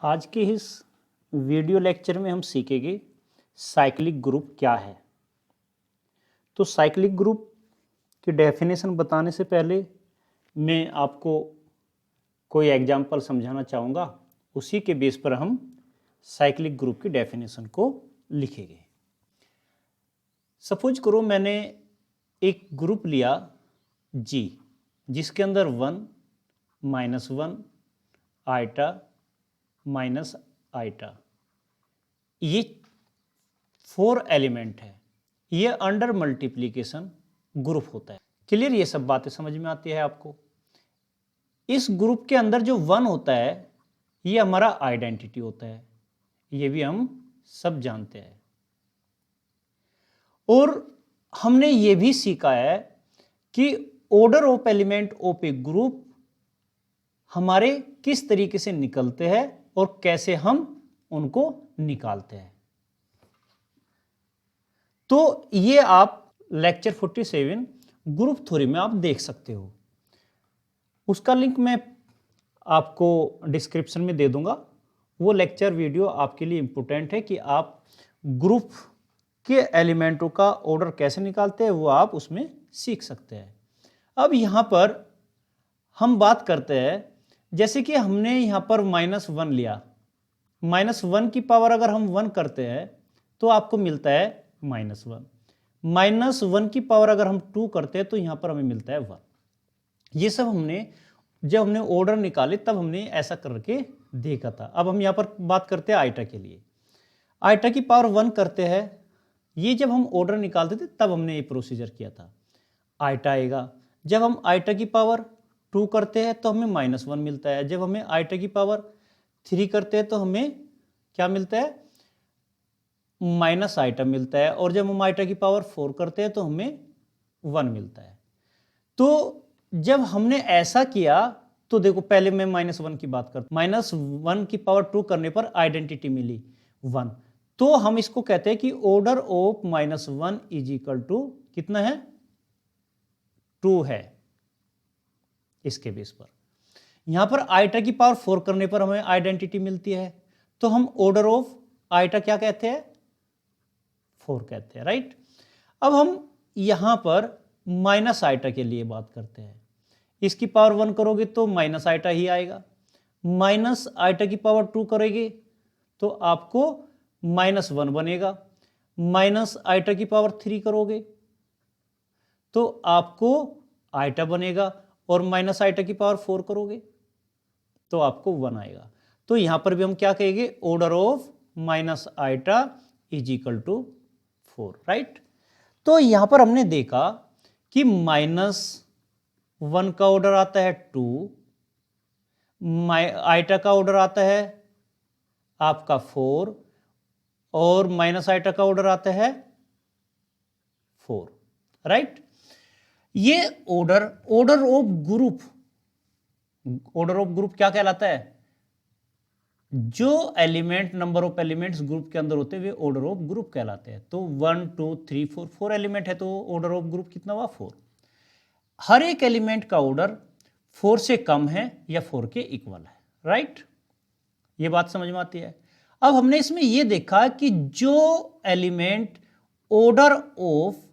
आज के इस वीडियो लेक्चर में हम सीखेंगे साइक्लिक ग्रुप क्या है। तो साइक्लिक ग्रुप की डेफिनेशन बताने से पहले मैं आपको कोई एग्जांपल समझाना चाहूँगा, उसी के बेस पर हम साइक्लिक ग्रुप की डेफिनेशन को लिखेंगे। सपोज करो मैंने एक ग्रुप लिया G, जिसके अंदर 1 -1 आइटा माइनस आइटा, ये 4 एलिमेंट है। ये अंडर मल्टीप्लिकेशन ग्रुप होता है। क्लियर? ये सब बातें समझ में आती है आपको। इस ग्रुप के अंदर जो 1 होता है ये हमारा आइडेंटिटी होता है, ये भी हम सब जानते हैं। और हमने ये भी सीखा है कि order of element of A group हमारे किस तरीके से निकलते हैं और कैसे हम उनको निकालते हैं। तो ये आप लेक्चर 47 ग्रुप थ्योरी में आप देख सकते हो। उसका लिंक मैं आपको डिस्क्रिप्शन में दे दूंगा। वो लेक्चर वीडियो आपके लिए इंपॉर्टेंट है कि आप ग्रुप के एलिमेंटों का ऑर्डर कैसे निकालते हैं, वो आप उसमें सीख सकते हैं। अब यहाँ पर हम बात करते हैं, जैसे कि हमने यहाँ पर -1 लिया। -1 की पावर अगर हम 1 करते हैं तो आपको मिलता है -1। -1 की पावर अगर हम 2 करते हैं तो यहाँ पर हमें मिलता है 1। ये सब हमने जब हमने ऑर्डर निकाले तब हमने ऐसा करके देखा था। अब हम यहाँ पर बात करते हैं आइटा के लिए। आइटा की पावर 1 करते हैं, ये जब हम ऑर्डर निकालते थे तब हमने ये प्रोसीजर किया था। आइटा आएगा, जब हम आइटा की पावर 2 करते हैं तो हमें -1 मिलता है। जब हमें आइटा की पावर 3 करते हैं तो हमें क्या मिलता है? माइनस आइटा मिलता है। और जब हम आइटा की पावर 4 करते हैं तो हमें 1 मिलता है। तो जब हमने ऐसा किया तो देखो, पहले मैं -1 की बात करता हूं। -1 की पावर 2 करने पर आइडेंटिटी मिली 1। तो हम इसको कहते हैं कि order of -1 is equal to कितना है? 2 है। इसके बेस पर यहां पर आइटा की पावर 4 करने पर हमें आइडेंटिटी मिलती है, तो हम ऑर्डर ऑफ आइटा क्या कहते हैं? 4 कहते हैं, राइट। अब हम यहां पर माइनस आइटा के लिए बात करते हैं। इसकी पावर 1 करोगे तो माइनस आइटा ही आएगा। माइनस आइटा की पावर 2 करोगे तो आपको -1 बनेगा। माइनस आइटा की पावर 3 करोगे तो आपको आइटा बनेगा। और माइनस आइटा की पावर 4 करोगे तो आपको 1 आएगा। तो यहां पर भी हम क्या कहेंगे? Order of minus iota is equal to 4, right. तो यहां पर हमने देखा कि -1 का ऑर्डर आता है 2, आइटा का ऑर्डर आता है आपका 4, और माइनस आइटा का ऑर्डर आता है 4, राइट। ये order of group, order of group क्या कहलाता है? जो element, number of elements group के अंदर होते हैं वे ऑर्डर ऑफ ग्रुप कहलाते हैं। तो 1 2 3 4 एलिमेंट है, तो ऑर्डर ऑफ ग्रुप कितना हुआ? 4। हर एक एलिमेंट का ऑर्डर 4 से कम है या 4 के इक्वल है, राइट। ये बात समझ में आती है। अब हमने इसमें यह देखा कि जो element order of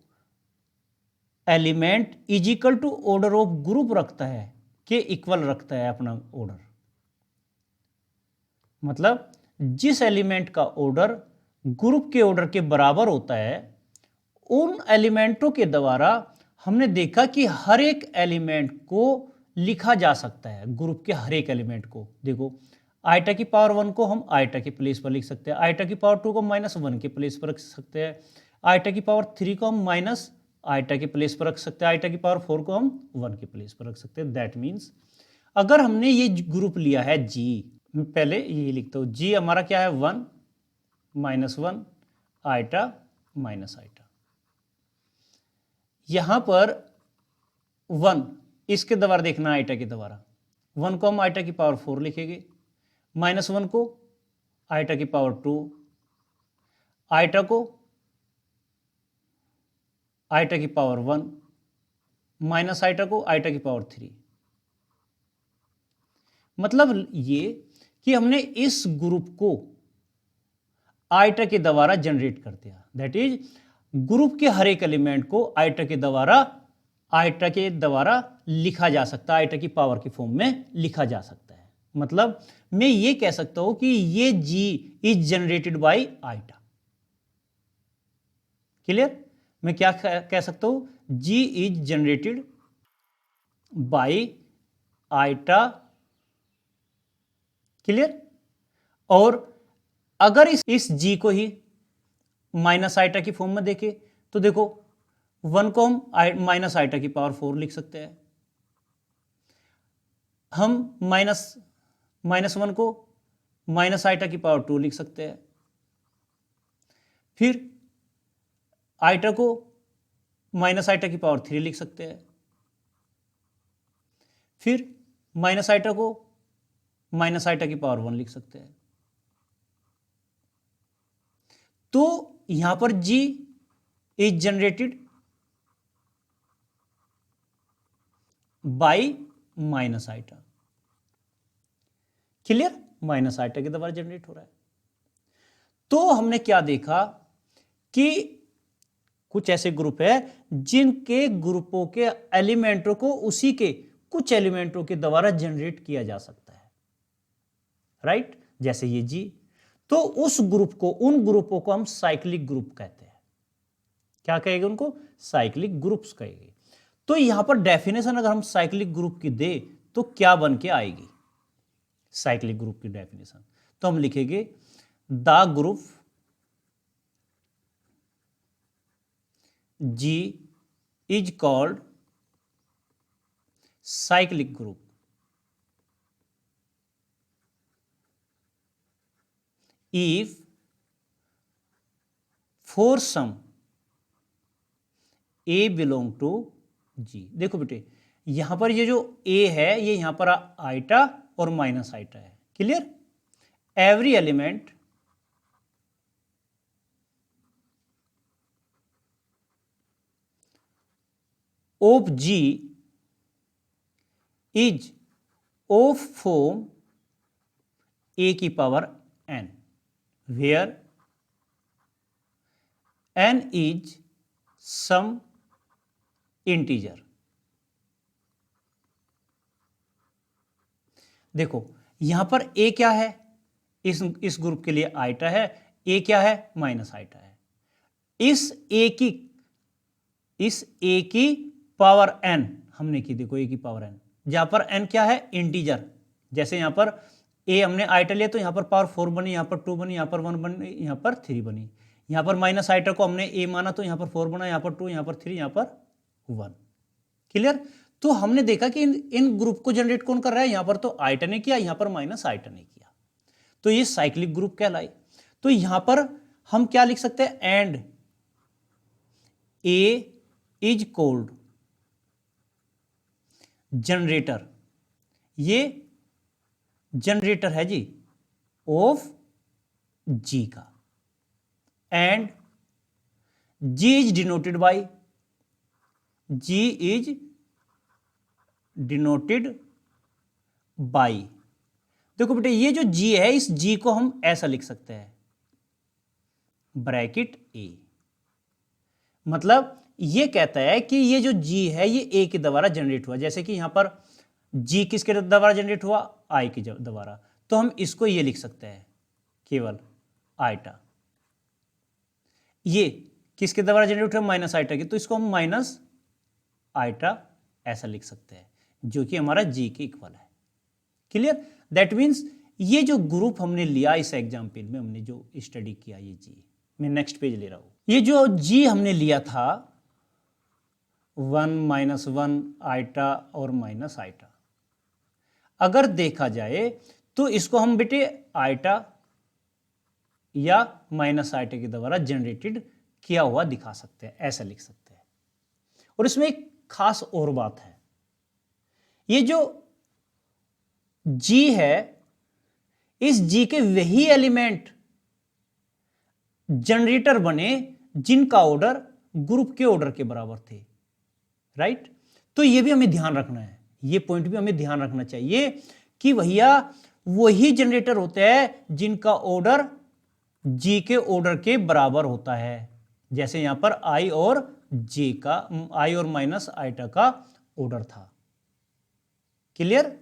element is equal to order of group रखता है, के इक्वल रखता है अपना ऑर्डर। मतलब जिस एलिमेंट का ऑर्डर ग्रुप के ऑर्डर के बराबर होता है, उन एलिमेंटों के द्वारा हमने देखा कि हर एक एलिमेंट को लिखा जा सकता है। ग्रुप के हर एक एलिमेंट को देखो, आइटा की पावर 1 को हम आइटा के प्लेस पर लिख सकते हैं, आइटा की पावर 2 को -1 के प्लेस पर रख सकते हैं, आइटा की पावर 3 को हम माइनस आइटा के प्लेस पर रख सकते हैं, आइटा की पावर 4 को हम 1 के प्लेस पर रख सकते हैं। दैट मीन्स अगर हमने ये ग्रुप लिया है G, पहले ये लिखता हूं, G हमारा क्या है? 1 -1 आइटा माइनस आइटा। यहां पर 1 इसके द्वारा देखना, आइटा के द्वारा 1 को हम आइटा की पावर 4 लिखेंगे, -1 को आइटा की पावर 2, आइटा को आइटा की पावर 1, माइनस आइटा को आइटा की पावर 3। मतलब ये कि हमने इस ग्रुप को आइटा के द्वारा जनरेट कर दिया। दैट इज ग्रुप के हर एक एलिमेंट को आइटा के द्वारा लिखा जा सकता है, आइटा की पावर की फॉर्म में लिखा जा सकता है। मतलब मैं ये कह सकता हूं कि ये G is generated by eta. Clear? मैं क्या कह सकता हूं? G is generated by eta. Clear? और अगर इस जी को ही माइनस आइटा की फॉर्म में देखें तो देखो 1 को हम माइनस आइटा की पावर 4 लिख सकते हैं। हम माइनस 1 को माइनस आइटा की पावर 2 लिख सकते हैं। फिर आइटा को माइनस आइटा की पावर 3 लिख सकते हैं। फिर माइनस आइटा को माइनस आइटा की पावर 1 लिख सकते हैं। तो यहां पर G is generated by minus eta. Clear? Minus eta के द्वारा जनरेट हो रहा है। तो हमने क्या देखा कि कुछ ऐसे ग्रुप है जिनके ग्रुपों के एलिमेंटों को उसी के कुछ एलिमेंटों के द्वारा जनरेट किया जा सकता है। राइट? जैसे ये जी। तो उस ग्रुप को, उन ग्रुपों को हम साइक्लिक ग्रुप कहते हैं। क्या कहेंगे उनको? साइक्लिक ग्रुप्स कहेंगे। तो यहां पर डेफिनेशन अगर हम साइक्लिक ग्रुप की दे तो क्या बन के आएगी साइक्लिक ग्रुप की डेफिनेशन? तो हम लिखेंगे the group G is called cyclic group if for some A belong to G। देखो बेटे यहां पर ये जो A है ये यहां पर आइटा और माइनस आइटा है। Clear? Every element of G is of form A की power n, where n is some integer। देखो यहां पर A क्या है? इस ग्रुप के लिए आइटा है। A क्या है? माइनस आइटा है। इस A की पावर n हमने की, देखो A की पावर n, जहां पर n क्या है? इंटीजर। जैसे यहां पर A हमने आइटा लिया तो यहां पर पावर 4 बनी, यहां पर 2 बनी, यहां पर 1 बनी, यहां पर 3 बनी। यहां पर माइनस आइटा को हमने A माना तो यहां पर 4 बना, यहां पर 2, यहां पर 3, यहां पर 1। क्लियर? तो हमने देखा कि इन ग्रुप को जनरेट कौन कर रहा है? यहां पर तो आइटा ने किया, यहां पर माइनस आइटा ने किया। तो ये साइक्लिक ग्रुप कहलाए। तो यहां पर हम क्या लिख सकते हैं? And A is called generator. ये जनरेटर है जी ऑफ जी का। And G is denoted by, G is denoted by. देखो बेटे ये जो जी है इस जी को हम ऐसा लिख सकते हैं ब्रैकेट ए। मतलब ये कहता है कि ये जो जी है ये ए के द्वारा जनरेट हुआ। जैसे कि यहां पर जी किसके द्वारा जनरेट हुआ? आई के द्वारा। तो हम इसको ये लिख सकते हैं केवल आइटा। ये किसके द्वारा जनरेट हुआ? माइनस आइटा के। तो इसको हम माइनस आइटा ऐसा लिख सकते हैं जो कि हमारा जी के इक्वल है। क्लियर? दैट मीन्स ये जो ग्रुप हमने लिया इस एग्जाम्पल में, हमने जो स्टडी किया ये जी, मैं नेक्स्ट पेज ले रहा हूं। ये जो जी हमने लिया था 1 -1 आइटा और माइनस आइटा, अगर देखा जाए तो इसको हम बेटे आइटा या माइनस आइटा के द्वारा जनरेटेड किया हुआ दिखा सकते हैं, ऐसा लिख सकते हैं। और इसमें एक खास और बात है, ये जो जी है इस जी के वही एलिमेंट जनरेटर बने जिनका ऑर्डर ग्रुप के ऑर्डर के बराबर थे। राइट? तो ये भी हमें ध्यान रखना है, ये पॉइंट भी हमें ध्यान रखना चाहिए कि भैया वही जनरेटर होते हैं जिनका ऑर्डर जी के ऑर्डर के बराबर होता है। जैसे यहां पर आई और जे का, आई और माइनस आइटा का ऑर्डर था। क्लियर,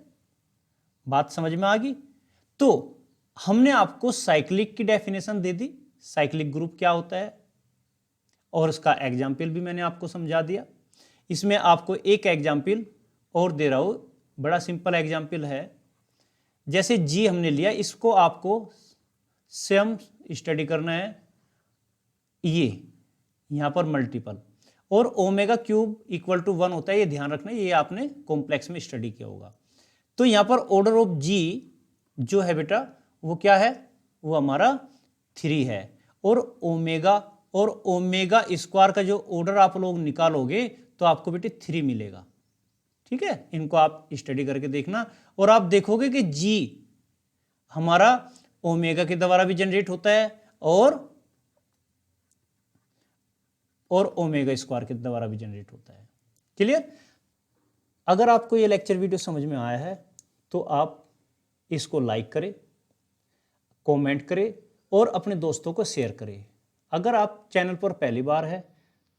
बात समझ में आ गई? तो हमने आपको साइक्लिक की डेफिनेशन दे दी, साइक्लिक ग्रुप क्या होता है, और उसका एग्जाम्पल भी मैंने आपको समझा दिया। इसमें आपको एक एग्जाम्पल और दे रहा हूं, बड़ा सिंपल एग्जाम्पल है। जैसे जी हमने लिया, इसको आपको स्वयं स्टडी करना है। ये यहां पर मल्टीपल और ओमेगा क्यूब इक्वल टू 1 होता है, ये ध्यान रखना, ये आपने कॉम्प्लेक्स में स्टडी किया होगा। तो यहां पर ऑर्डर ऑफ जी जो है बेटा वो क्या है, वो हमारा 3 है। और ओमेगा स्क्वायर का जो ऑर्डर आप लोग निकालोगे तो आपको बेटे 3 मिलेगा। ठीक है, इनको आप स्टडी करके देखना और आप देखोगे कि जी हमारा ओमेगा के द्वारा भी जनरेट होता है और ओमेगा स्क्वायर के द्वारा भी जनरेट होता है। क्लियर? अगर आपको ये लेक्चर वीडियो समझ में आया है तो आप इसको लाइक करें, कमेंट करें और अपने दोस्तों को शेयर करें। अगर आप चैनल पर पहली बार है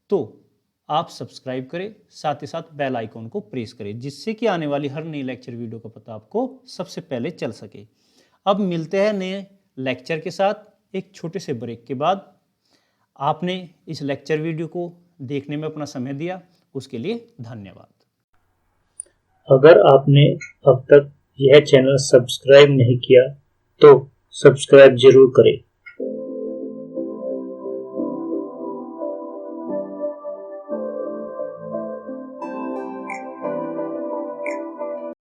तो आप सब्सक्राइब करें, साथ ही साथ बेल आइकॉन को प्रेस करें, जिससे कि आने वाली हर नई लेक्चर वीडियो का पता आपको सबसे पहले चल सके। अब मिलते हैं नए लेक्चर के साथ एक छोटे से ब्रेक के बाद। आपने इस लेक्चर वीडियो को देखने में अपना समय दिया, उसके लिए धन्यवाद। अगर आपने अब तक यह चैनल सब्सक्राइब नहीं किया तो सब्सक्राइब जरूर करें।